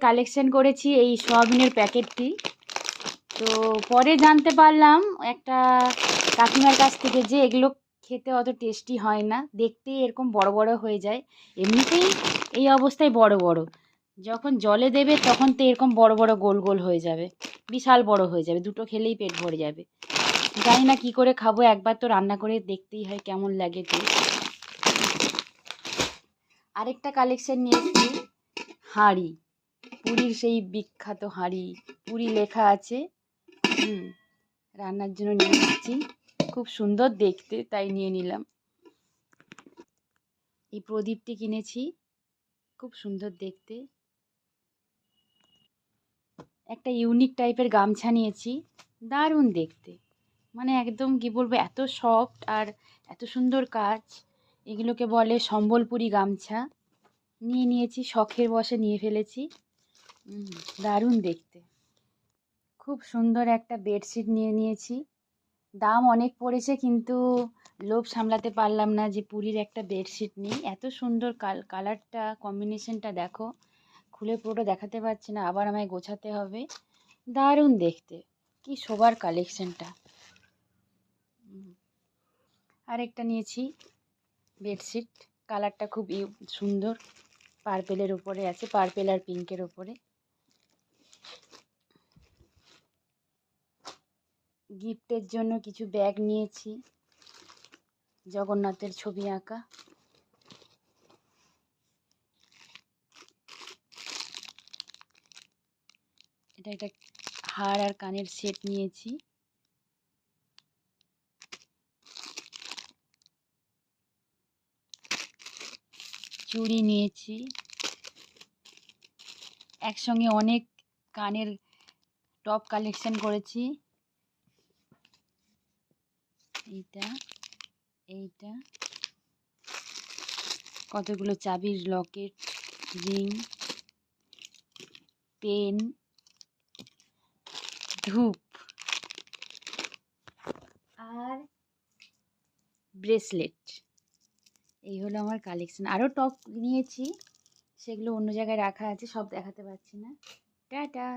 Collection করেছি এই সোয়াবিনের প্যাকেটটি। তো পরে জানতে পারলাম একটা কাকিমার কাছ থেকে যে এগুলো খেতে অত টেস্টি হয় না, দেখতেই এরকম বড় বড় হয়ে যায়। এমনিতেই এই অবস্থায় বড় বড়, যখন জলে দেবে তখন তো এরকম বড় বড় গোল গোল হয়ে যাবে, বিশাল বড় হয়ে যাবে, দুটো খেলেই পেট ভরে যাবে। জানি না কী করে খাবো, একবার তো রান্না করে দেখতেই হয় কেমন লাগে টেস্ট। আরেকটা কালেকশন নিয়েছি হাঁড়ি, পুরীর সেই বিখ্যাত হাঁড়ি, পুরী লেখা আছে। রান্নার জন্য নিয়ে এসেছি, খুব সুন্দর দেখতে তাই নিয়ে নিলাম। এই প্রদীপটি কিনেছি, খুব সুন্দর দেখতে। একটা ইউনিক টাইপের গামছা নিয়েছি, দারুণ দেখতে, মানে একদম কি বলবো, এত সফট আর এত সুন্দর কাজ। এগুলোকে বলে সম্বলপুরি গামছা। নিয়েছি, শখের বশে নিয়ে ফেলেছি। দারুণ দেখতে। খুব সুন্দর একটা বেডশিট নিয়েছি। দাম অনেক পড়েছে, কিন্তু লোভ সামলাতে পারলাম না যে পুরীর একটা বেডশিট নিই। এত সুন্দর কালারটা, কম্বিনেশনটা দেখো। খুলে পুরোটা দেখাতে পারছি না, আবার আমায় গোছাতে হবে। দারুণ দেখতে, কি শোবার কালেকশনটা। আরেকটা নিয়েছি বেডশিট, কালারটা খুব সুন্দর, পার্পেলের উপরে আছে, পার্পেল আর পিঙ্কের উপরে। গিফটের জন্য কিছু ব্যাগ নিয়েছি, জগন্নাথের ছবি আঁকা। এটা একটা হার আর কানের সেট নিয়েছি। চুড়ি নিয়েছি, একসঙ্গে অনেক কানের টপ কালেকশন করেছি। এইটা কতগুলো চাবির লকেট, রিং, পেন, ধূপ আর ব্রেসলেট। এই হলো আমার কালেকশন। আরও টপ নিয়েছি, সেগুলো অন্য জায়গায় রাখা আছে, সব দেখাতে পারছি না। টাটা।